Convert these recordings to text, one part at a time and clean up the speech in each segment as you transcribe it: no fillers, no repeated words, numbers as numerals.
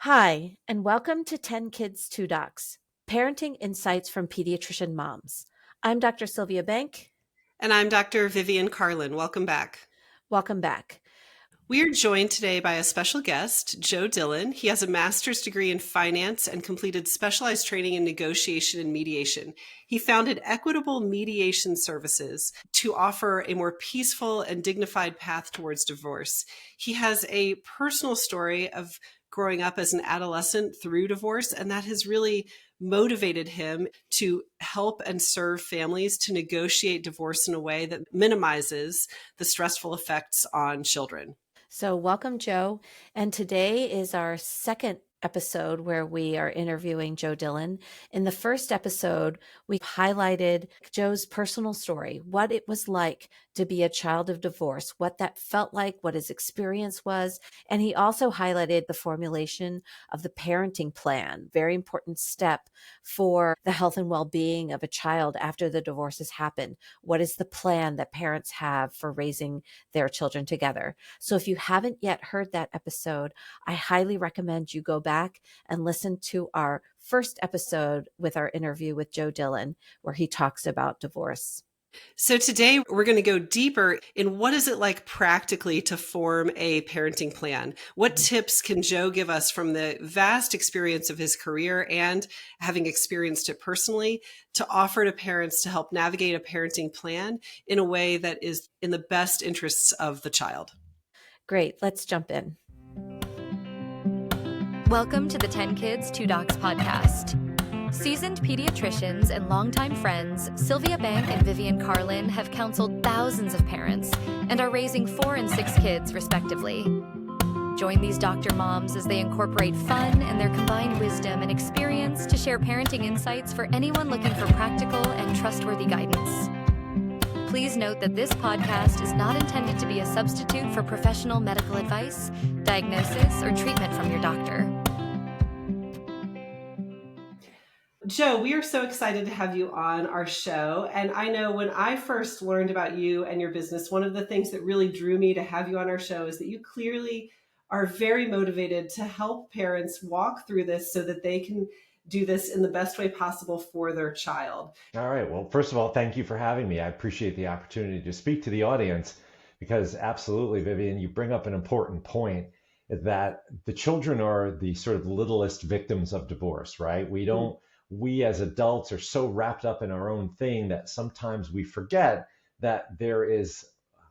Hi, and welcome to 10 Kids, 2 Docs, Parenting Insights from Pediatrician Moms. I'm Dr. Sylvia Bank. And I'm Dr. Vivian Carlin. Welcome back. Welcome back. We are joined today by a special guest, Joe Dillon. He has a master's degree in finance and completed specialized training in negotiation and mediation. He founded Equitable Mediation Services to offer a more peaceful and dignified path towards divorce. He has a personal story of growing up as an adolescent through divorce, and that has really motivated him to help and serve families to negotiate divorce in a way that minimizes the stressful effects on children. So, welcome, Joe. And today is our second episode where we are interviewing Joe Dillon. In the first episode, we highlighted Joe's personal story, what it was like to be a child of divorce, what that felt like, what his experience was. And he also highlighted the formulation of the parenting plan, very important step for the health and well-being of a child after the divorce has happened. What is the plan that parents have for raising their children together? So if you haven't yet heard that episode, I highly recommend you go back and listen to our first episode with our interview with Joe Dillon, where he talks about divorce. So today we're going to go deeper in what is it like practically to form a parenting plan? What tips can Joe give us from the vast experience of his career and having experienced it personally to offer to parents to help navigate a parenting plan in a way that is in the best interests of the child? Great. Let's jump in. Welcome to the 10 Kids, 2 Docs podcast. Seasoned pediatricians and longtime friends, Sylvia Bank and Vivian Carlin have counseled thousands of parents and are raising 4 and 6 kids, respectively. Join these doctor moms as they incorporate fun and their combined wisdom and experience to share parenting insights for anyone looking for practical and trustworthy guidance. Please note that this podcast is not intended to be a substitute for professional medical advice, diagnosis, or treatment from your doctor. Joe, we are so excited to have you on our show. And I know when I first learned about you and your business, one of the things that really drew me to have you on our show is that you clearly are very motivated to help parents walk through this so that they can do this in the best way possible for their child. All right. Well, first of all, thank you for having me. I appreciate the opportunity to speak to the audience because absolutely, Vivian, you bring up an important point that the children are the sort of littlest victims of divorce, right? We as adults are so wrapped up in our own thing that sometimes we forget that there is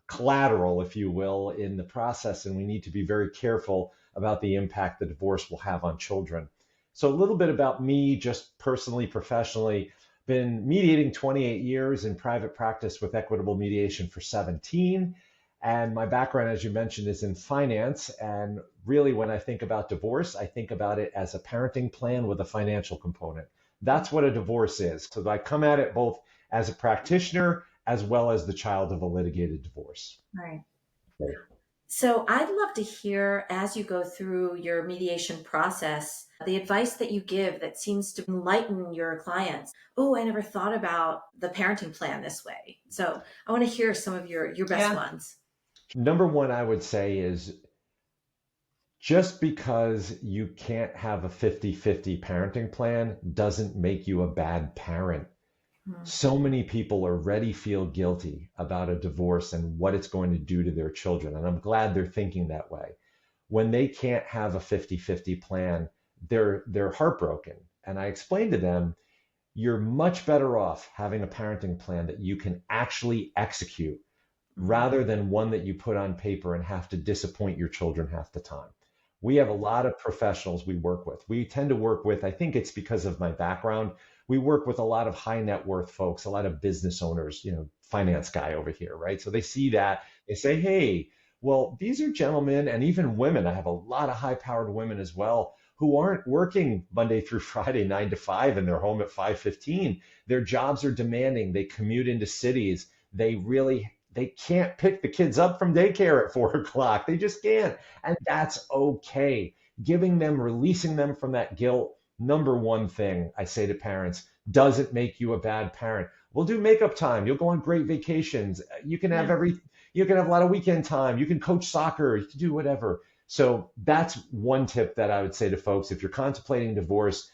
collateral, if you will, in the process, and we need to be very careful about the impact the divorce will have on children. So a little bit about me, just personally, professionally, been mediating 28 years in private practice with Equitable Mediation for 17. And my background, as you mentioned, is in finance. And really, when I think about divorce, I think about it as a parenting plan with a financial component. That's what a divorce is. So I come at it both as a practitioner as well as the child of a litigated divorce. Right. So I'd love to hear, as you go through your mediation process, the advice that you give that seems to enlighten your clients. Oh, I never thought about the parenting plan this way. So I want to hear some of your best ones. Number one, I would say is just because you can't have a 50-50 parenting plan doesn't make you a bad parent. So many people already feel guilty about a divorce and what it's going to do to their children. And I'm glad they're thinking that way. When they can't have a 50-50 plan, they're heartbroken. And I explained to them, you're much better off having a parenting plan that you can actually execute rather than one that you put on paper and have to disappoint your children half the time. We have a lot of professionals we work with. We tend to work with, I think it's because of my background, we work with a lot of high net worth folks, a lot of business owners, finance guy over here, right? So they see that, they say, hey, well, these are gentlemen and even women. I have a lot of high powered women as well who aren't working Monday through Friday, 9 to 5, and they're home at 5:15. Their jobs are demanding. They commute into cities. They can't pick the kids up from daycare at 4 o'clock. They just can't. And that's okay. Releasing them from that guilt, number one thing I say to parents, doesn't make you a bad parent. We'll do makeup time. You'll go on great vacations. You can have a lot of weekend time. You can coach soccer. You can do whatever. So that's one tip that I would say to folks. If you're contemplating divorce,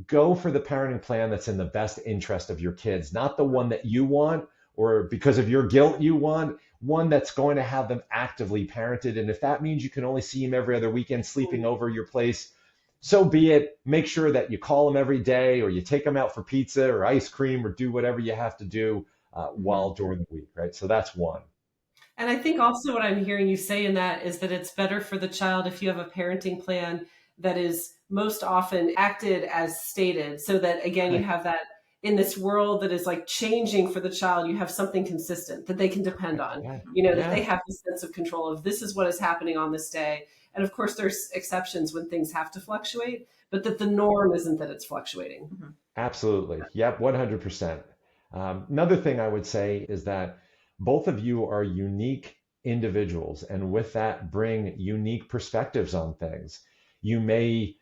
go for the parenting plan that's in the best interest of your kids, not the one that you want or because of your guilt you want, one that's going to have them actively parented. And if that means you can only see them every other weekend sleeping over your place, so be it. Make sure that you call them every day or you take them out for pizza or ice cream or do whatever you have to do while during the week, right? So that's one. And I think also what I'm hearing you say in that is that it's better for the child if you have a parenting plan that is most often acted as stated, so that again, you have that in this world that is like changing for the child, you have something consistent that they can depend on, that they have this sense of control of this is what is happening on this day. And of course, there's exceptions when things have to fluctuate, but that the norm isn't that it's fluctuating. Absolutely. Yep, 100%. Another thing I would say is that both of you are unique individuals, and with that, bring unique perspectives on things. You may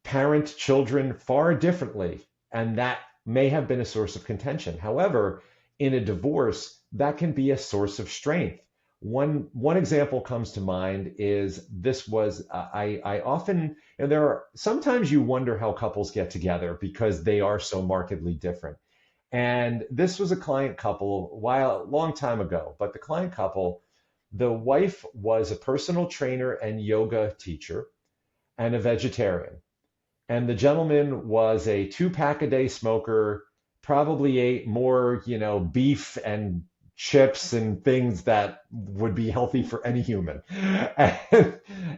parent children far differently, and that may have been a source of contention. However, in a divorce, that can be a source of strength. One example comes to mind is this was I often, and there are sometimes you wonder how couples get together because they are so markedly different. And this was a client couple a long time ago, but the client couple, the wife was a personal trainer and yoga teacher and a vegetarian. And the gentleman was a 2-pack-a-day smoker, probably ate more, beef and chips and things that would be healthy for any human.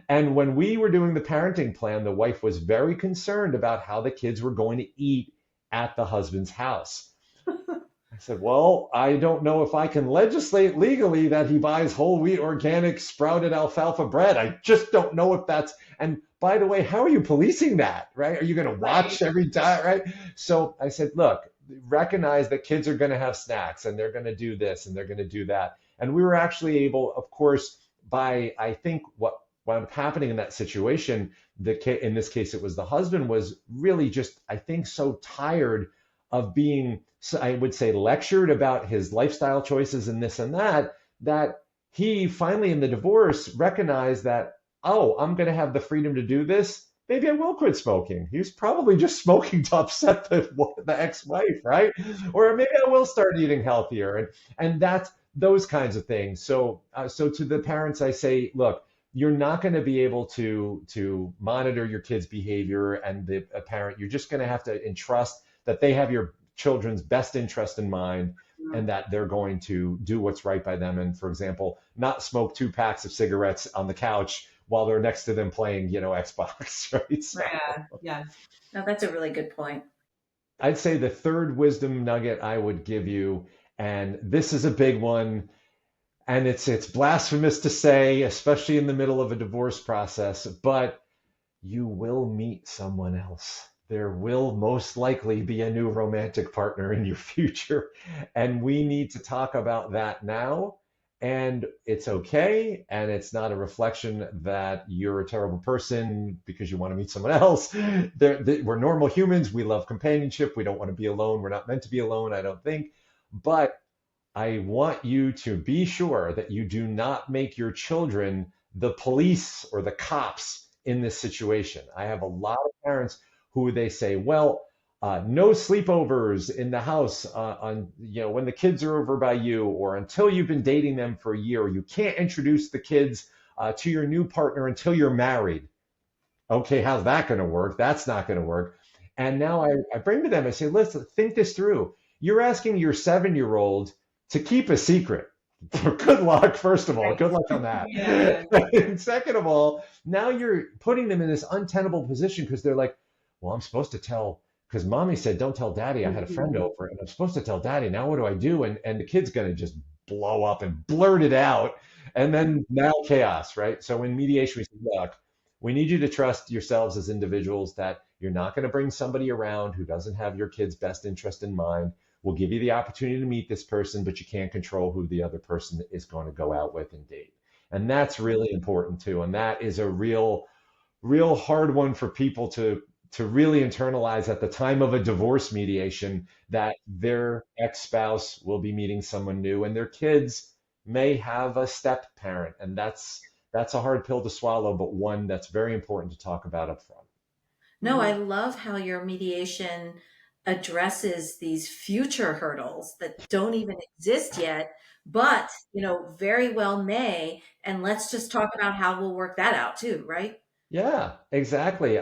And when we were doing the parenting plan, the wife was very concerned about how the kids were going to eat at the husband's house. I said, well, I don't know if I can legislate legally that he buys whole wheat, organic, sprouted alfalfa bread. I just don't know if that's, and by the way, how are you policing that, right? Are you going to watch every time, right? So I said, look, recognize that kids are going to have snacks and they're going to do this and they're going to do that. And we were actually able, of course, I think what wound up happening in that situation, in this case, it was the husband was really just, I think, so tired of being, I would say, lectured about his lifestyle choices and this and that he finally in the divorce recognized that, oh, I'm going to have the freedom to do this. Maybe I will quit smoking. He was probably just smoking to upset the ex-wife, right? Or maybe I will start eating healthier. And that's those kinds of things. So to the parents, I say, look, you're not going to be able to monitor your kids' behavior and the parent. You're just going to have to entrust that they have your children's best interest in mind and that they're going to do what's right by them. And for example, not smoke 2 packs of cigarettes on the couch while they're next to them playing, Xbox, right? So, yeah. No, that's a really good point. I'd say the third wisdom nugget I would give you, and this is a big one, and it's blasphemous to say, especially in the middle of a divorce process, but you will meet someone else. There will most likely be a new romantic partner in your future. And we need to talk about that now. And it's okay. And it's not a reflection that you're a terrible person because you want to meet someone else. We're normal humans. We love companionship. We don't want to be alone. We're not meant to be alone, I don't think. But I want you to be sure that you do not make your children the police or the cops in this situation. I have a lot of parents who they say, well, no sleepovers in the house when the kids are over by you, or until you've been dating them for a year. You can't introduce the kids to your new partner until you're married. Okay, how's that going to work? That's not going to work. And now I bring to them, I say, listen, think this through. You're asking your 7-year-old to keep a secret. Good luck, first of all. Good luck on that. Yeah. And second of all, now you're putting them in this untenable position because they're like, well, I'm supposed to tell, because mommy said, don't tell daddy. I had a friend over and I'm supposed to tell daddy. Now what do I do? And the kid's going to just blow up and blurt it out. And then now chaos, right? So in mediation, we say, look, we need you to trust yourselves as individuals that you're not going to bring somebody around who doesn't have your kid's best interest in mind. We'll give you the opportunity to meet this person, but you can't control who the other person is going to go out with and date. And that's really important too. And that is a real hard one for people to really internalize at the time of a divorce mediation, that their ex-spouse will be meeting someone new and their kids may have a step parent. And that's that's a hard pill to swallow, but one that's very important to talk about up front. No, I love how your mediation addresses these future hurdles that don't even exist yet, but, very well may. And let's just talk about how we'll work that out too, right? Yeah, exactly.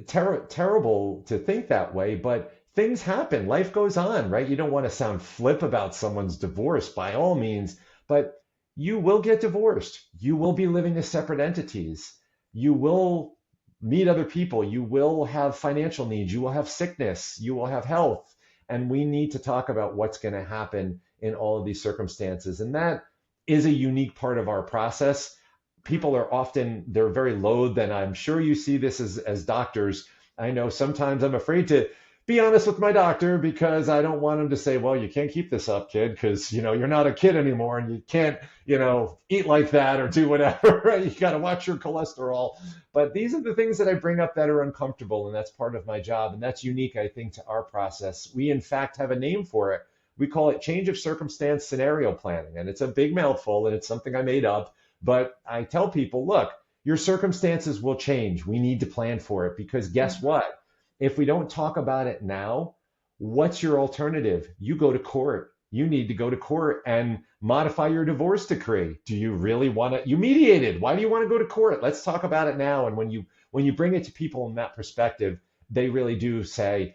Terrible to think that way, but things happen. Life goes on, right? You don't want to sound flip about someone's divorce by all means, but you will get divorced. You will be living as separate entities. You will meet other people. You will have financial needs. You will have sickness. You will have health. And we need to talk about what's going to happen in all of these circumstances. And that is a unique part of our process. People are often, they're very loath, and I'm sure you see this as doctors. I know sometimes I'm afraid to be honest with my doctor because I don't want him to say, well, you can't keep this up, kid, because, you're not a kid anymore and you can't, eat like that or do whatever, right? You got to watch your cholesterol. But these are the things that I bring up that are uncomfortable, and that's part of my job. And that's unique, I think, to our process. We, in fact, have a name for it. We call it change of circumstance scenario planning. And it's a big mouthful, and it's something I made up. But I tell people, look, your circumstances will change. We need to plan for it because guess what? If we don't talk about it now, what's your alternative? You go to court. You need to go to court and modify your divorce decree. Do you really want to? You mediated. Why do you want to go to court? Let's talk about it now. And when you bring it to people in that perspective, they really do say,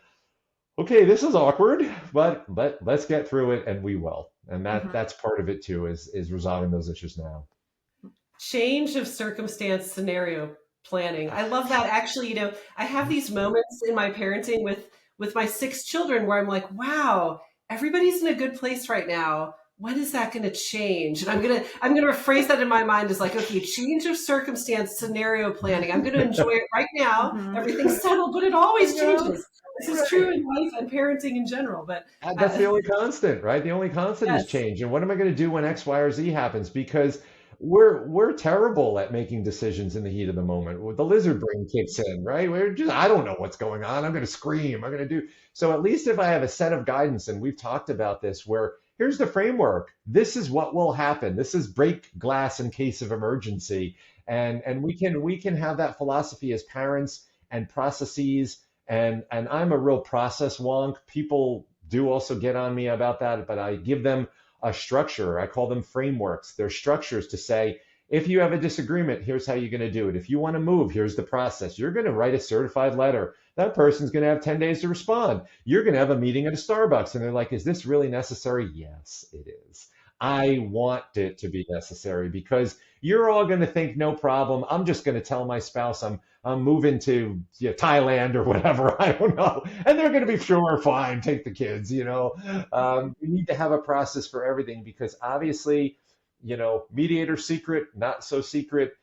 okay, this is awkward, but let's get through it, and we will. And that's part of it too, is resolving those issues now. Change of circumstance scenario planning. I love that. Actually, I have these moments in my parenting with my 6 children where I'm like, wow, everybody's in a good place right now. When is that going to change? And I'm going to phrase that in my mind as like, okay, change of circumstance scenario planning. I'm going to enjoy it right now. Everything's settled, but it always changes. This is true in life and parenting in general. But that's the only constant, right? The only constant is change. And what am I going to do when X, Y, or Z happens? Because we're terrible at making decisions in the heat of the moment. The lizard brain kicks in, right? I don't know what's going on. I'm going to scream. I'm going to do. So at least if I have a set of guidance, and we've talked about this, where here's the framework. This is what will happen. This is break glass in case of emergency. And we can have that philosophy as parents and processes. And I'm a real process wonk. People do also get on me about that, but I give them a structure. I call them frameworks. They're structures to say, if you have a disagreement, here's how you're going to do it. If you want to move, here's the process. You're going to write a certified letter. That person's going to have 10 days to respond. You're going to have a meeting at a Starbucks. And they're like, is this really necessary? Yes, it is. I want it to be necessary because you're all going to think, no problem. I'm just going to tell my spouse I'm moving to Thailand or whatever. I don't know. And they're going to be sure, fine, take the kids, We need to have a process for everything because obviously, mediator secret, not so secret.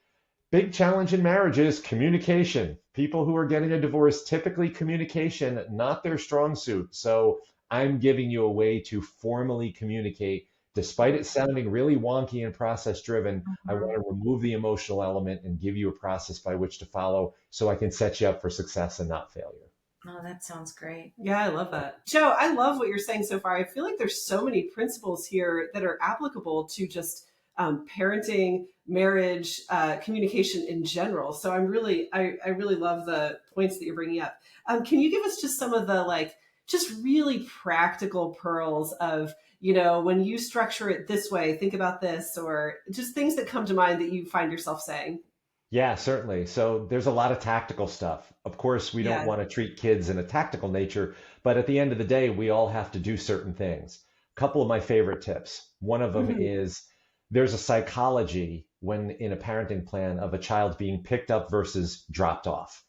Big challenge in marriage is communication. People who are getting a divorce, typically communication, not their strong suit. So I'm giving you a way to formally communicate. Despite it sounding really wonky and process driven, I want to remove the emotional element and give you a process by which to follow so I can set you up for success and not failure. Oh, that sounds great. Yeah, I love that. Joe, I love what you're saying so far. I feel like there's so many principles here that are applicable to just parenting, marriage, communication in general. So I really love the points that you're bringing up. Can you give us just some of the just really practical pearls of, when you structure it this way, think about this, or just things that come to mind that you find yourself saying? Yeah, certainly. So there's a lot of tactical stuff. Of course, we don't want to treat kids in a tactical nature, but at the end of the day, we all have to do certain things. A couple of my favorite tips. One of them is there's a psychology when in a parenting plan of a child being picked up versus dropped off.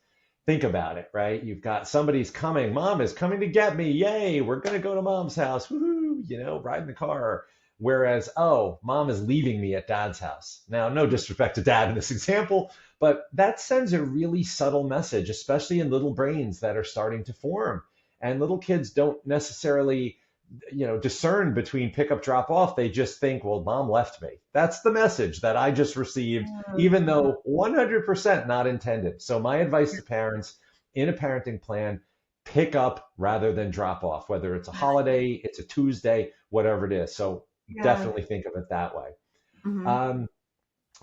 Think about it, right? You've got somebody's coming. Mom is coming to get me. Yay, we're going to go to mom's house. Woohoo, ride in the car. Whereas, mom is leaving me at dad's house. Now, no disrespect to dad in this example, but that sends a really subtle message, especially in little brains that are starting to form. And little kids don't necessarily, discern between pick up, drop off. They just think, well, mom left me. That's the message that I just received, even though 100% not intended. So my advice to parents in a parenting plan, pick up rather than drop off, whether it's a holiday, it's a Tuesday, whatever it is. So definitely think of it that way.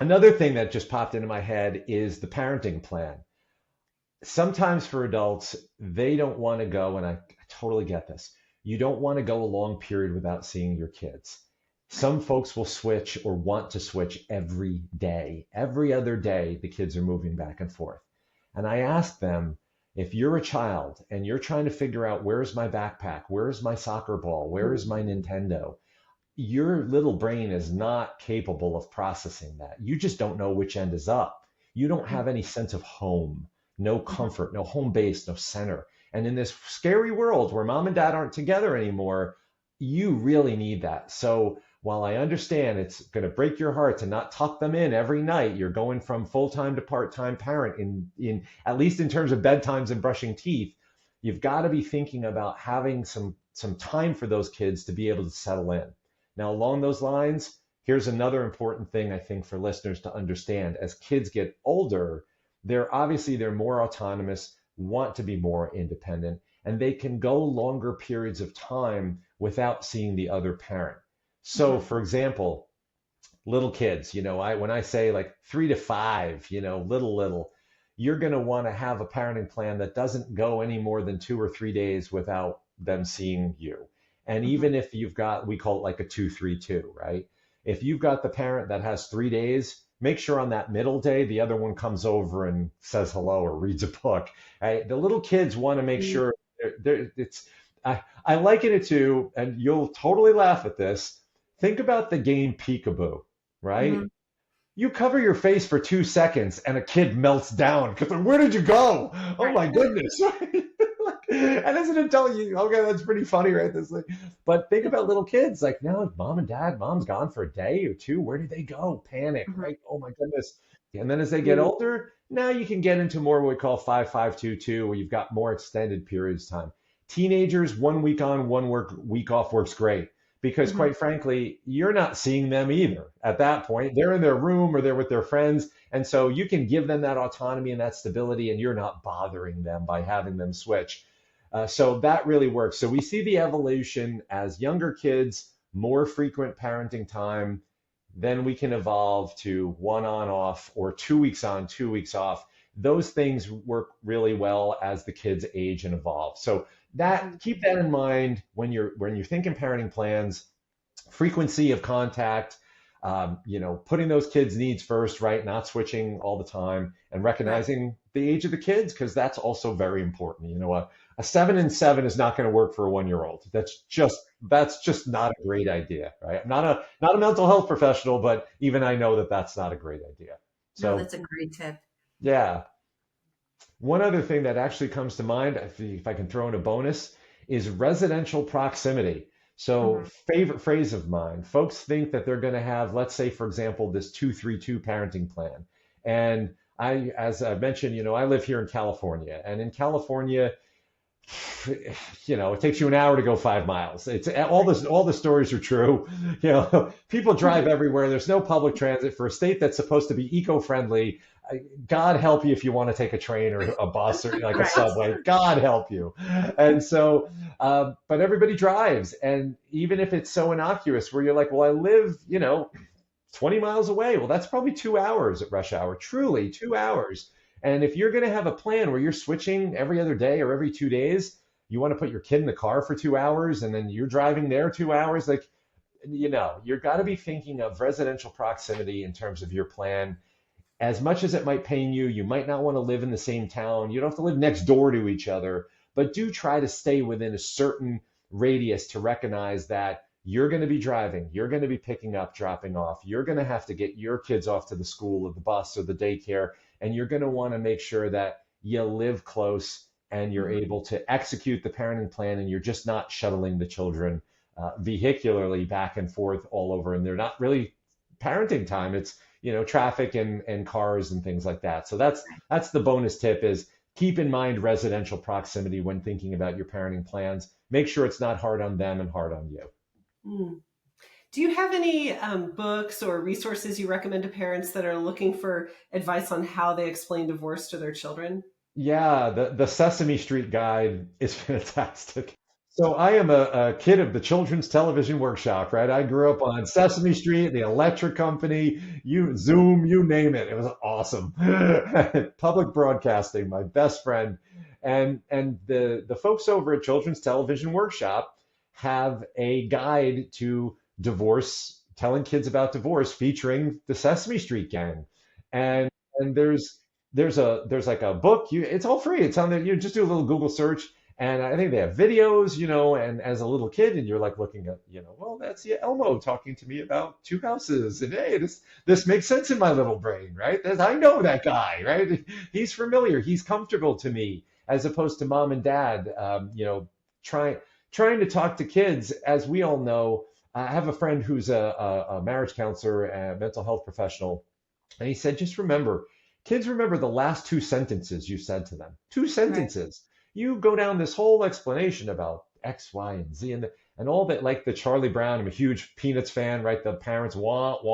Another thing that just popped into my head is the parenting plan. Sometimes for adults, they don't want to go, and I totally get this. You don't want to go a long period without seeing your kids. Some folks will switch or want to switch every day. Every other day, the kids are moving back and forth. And I ask them, if you're a child and you're trying to figure out where's my backpack, where's my soccer ball, where is my Nintendo, your little brain is not capable of processing that. You just don't know which end is up. You don't have any sense of home, no comfort, no home base, no center. And in this scary world where mom and dad aren't together anymore, you really need that. So while I understand it's going to break your heart to not tuck them in every night, you're going from full-time to part-time parent in at least in terms of bedtimes and brushing teeth, you've got to be thinking about having some time for those kids to be able to settle in. Now, along those lines, here's another important thing I think for listeners to understand. As kids get older, they're more autonomous, want to be more independent, and they can go longer periods of time without seeing the other parent. So, for example, little kids, when I say like 3 to 5, little, you're going to want to have a parenting plan that doesn't go any more than 2 or 3 days without them seeing you. And even if you've got, we call it like a 2-3-2, right? If you've got the parent that has 3 days, make sure on that middle day, the other one comes over and says hello or reads a book. Right? The little kids want to make sure I liken it to, and you'll totally laugh at this. Think about the game Peekaboo, right? Mm-hmm. You cover your face for 2 seconds and a kid melts down because where did you go? Oh my goodness. And as an adult, okay, that's pretty funny, right? But think about little kids, like now mom and dad, mom's gone for a day or two. Where did they go? Panic, right? Oh my goodness. And then as they get older, now you can get into more what we call 5-5-2-2, where you've got more extended periods of time. Teenagers, 1 week on, 1 week off works great. Because quite frankly, you're not seeing them either at that point. They're in their room or they're with their friends. And so you can give them that autonomy and that stability, and you're not bothering them by having them switch. So that really works. So we see the evolution as younger kids, more frequent parenting time. Then we can evolve to 1 on off or 2 weeks on, 2 weeks off. Those things work really well as the kids age and evolve. So keep that in mind when you're thinking parenting plans. Frequency of contact, putting those kids' needs first, right? Not switching all the time, and recognizing the age of the kids, because that's also very important. A 7 and 7 is not going to work for a 1-year-old. That's just not a great idea, right? I'm not a mental health professional, but even I know that that's not a great idea. So that's a great tip. Yeah. One other thing that actually comes to mind, if I can throw in a bonus, is residential proximity. So favorite phrase of mine, folks think that they're going to have, let's say, for example, this 2-3-2 parenting plan. And as I mentioned, I live here in California, and in California, it takes you an hour to go 5 miles. It's all the stories are true. People drive everywhere. There's no public transit for a state that's supposed to be eco-friendly. God help you if you want to take a train or a bus or like a subway. God help you. And so, but everybody drives. And even if it's so innocuous where you're like, well, I live, 20 miles away. Well, that's probably 2 hours at rush hour, truly 2 hours. And if you're going to have a plan where you're switching every other day or every 2 days, you want to put your kid in the car for 2 hours and then you're driving there 2 hours, you've got to be thinking of residential proximity in terms of your plan. As much as it might pain you, you might not want to live in the same town. You don't have to live next door to each other, but do try to stay within a certain radius to recognize that you're going to be driving, you're going to be picking up, dropping off, you're going to have to get your kids off to the school or the bus or the daycare, and you're going to want to make sure that you live close and you're able to execute the parenting plan, and you're just not shuttling the children vehicularly back and forth all over, and they're not really parenting time. It's traffic and cars and things like that. So that's the bonus tip, is keep in mind residential proximity when thinking about your parenting plans. Make sure it's not hard on them and hard on you. Do you have any books or resources you recommend to parents that are looking for advice on how they explain divorce to their children? Yeah, the Sesame Street guide is fantastic. So I am a kid of the Children's Television Workshop, right? I grew up on Sesame Street, the Electric Company, Zoom, you name it. It was awesome. Public broadcasting, my best friend. And the folks over at Children's Television Workshop have a guide to divorce, telling kids about divorce, featuring the Sesame Street gang. And and there's like a book. It's all free. It's on there. You just do a little Google search, and I think they have videos, and as a little kid, and you're like looking at, well, that's Elmo talking to me about two houses. And hey, this makes sense in my little brain, right? I know that guy, right? He's familiar. He's comfortable to me, as opposed to mom and dad, trying to talk to kids. As we all know, I have a friend who's a marriage counselor, a mental health professional, and he said, just remember, kids remember the last two sentences you said to them. Two sentences. You go down this whole explanation about X, Y, and Z, and all that, like the Charlie Brown. I'm a huge Peanuts fan, right? The parents want,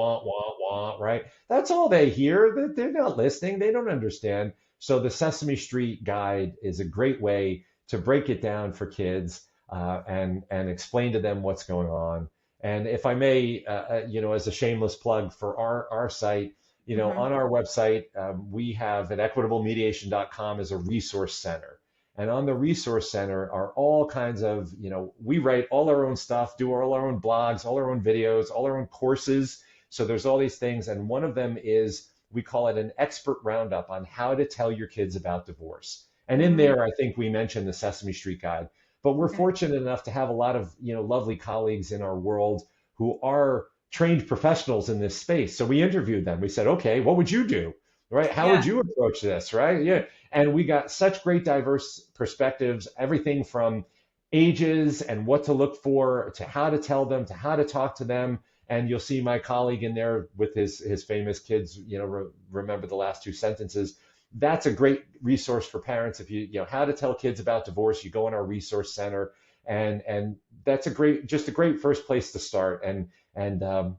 right? That's all they hear. They're not listening. They don't understand. So the Sesame Street guide is a great way to break it down for kids, and explain to them what's going on. And if I may, as a shameless plug for our site, on our website, we have at equitablemediation.com as a resource center. And on the resource center are all kinds of, we write all our own stuff, do all our own blogs, all our own videos, all our own courses. So there's all these things. And one of them is, we call it an expert roundup on how to tell your kids about divorce. And in there, I think we mentioned the Sesame Street guide. But we're fortunate enough to have a lot of, lovely colleagues in our world who are trained professionals in this space. So we interviewed them. We said, okay, what would you do? Right? How would you approach this? Right? Yeah. And we got such great diverse perspectives, everything from ages and what to look for, to how to tell them, to how to talk to them. And you'll see my colleague in there with his famous kids, remember the last two sentences. That's a great resource for parents. If you how to tell kids about divorce, you go in our resource center, and that's a great first place to start. And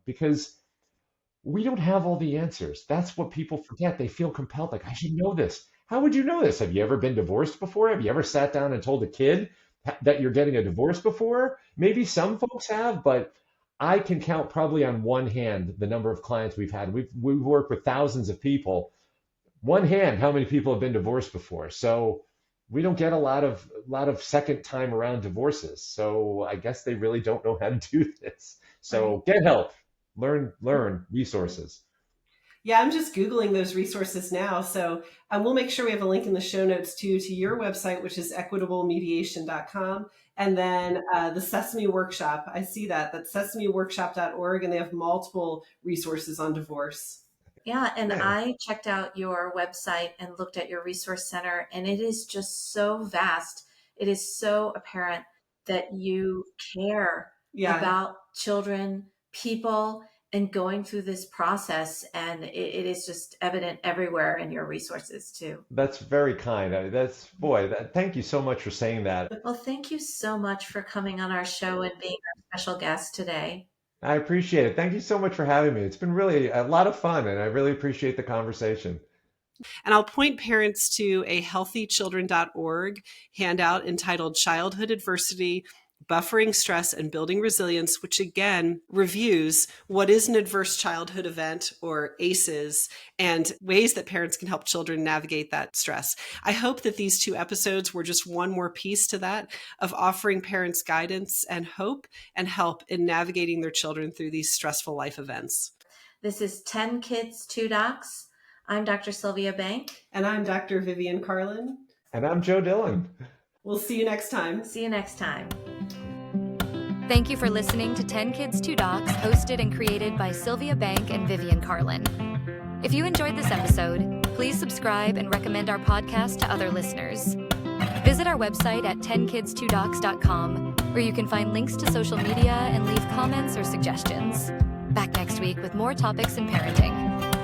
because we don't have all the answers. That's what people forget. They feel compelled, like, I should know this. How would you know this? Have you ever been divorced before? Have you ever sat down and told a kid that you're getting a divorce before? Maybe some folks have, but I can count probably on one hand the number of clients we've had. We've worked with thousands of people. One hand, how many people have been divorced before? So we don't get a lot of second time around divorces. So I guess they really don't know how to do this. So get help, learn resources. Yeah, I'm just Googling those resources now. So we'll make sure we have a link in the show notes too, to your website, which is equitablemediation.com. And then the Sesame Workshop. I see that's sesameworkshop.org, and they have multiple resources on divorce. Yeah, and I checked out your website and looked at your resource center, and it is just so vast. It is so apparent that you care about children, people, and going through this process. And it is just evident everywhere in your resources too. That's very kind. Thank you so much for saying that. Well, thank you so much for coming on our show and being our special guest today. I appreciate it. Thank you so much for having me. It's been really a lot of fun, and I really appreciate the conversation. And I'll point parents to a healthychildren.org handout entitled Childhood Adversity, Buffering Stress and Building Resilience, which again reviews what is an adverse childhood event, or ACEs, and ways that parents can help children navigate that stress. I hope that these two episodes were just one more piece to that, of offering parents guidance and hope and help in navigating their children through these stressful life events. This is 10 Kids, 2 Docs. I'm Dr. Sylvia Bank. And I'm Dr. Vivian Carlin. And I'm Joe Dillon. We'll see you next time. See you next time. Thank you for listening to 10 Kids, 2 Docs, hosted and created by Sylvia Bank and Vivian Carlin. If you enjoyed this episode, please subscribe and recommend our podcast to other listeners. Visit our website at 10kids2docs.com, where you can find links to social media and leave comments or suggestions. Back next week with more topics in parenting.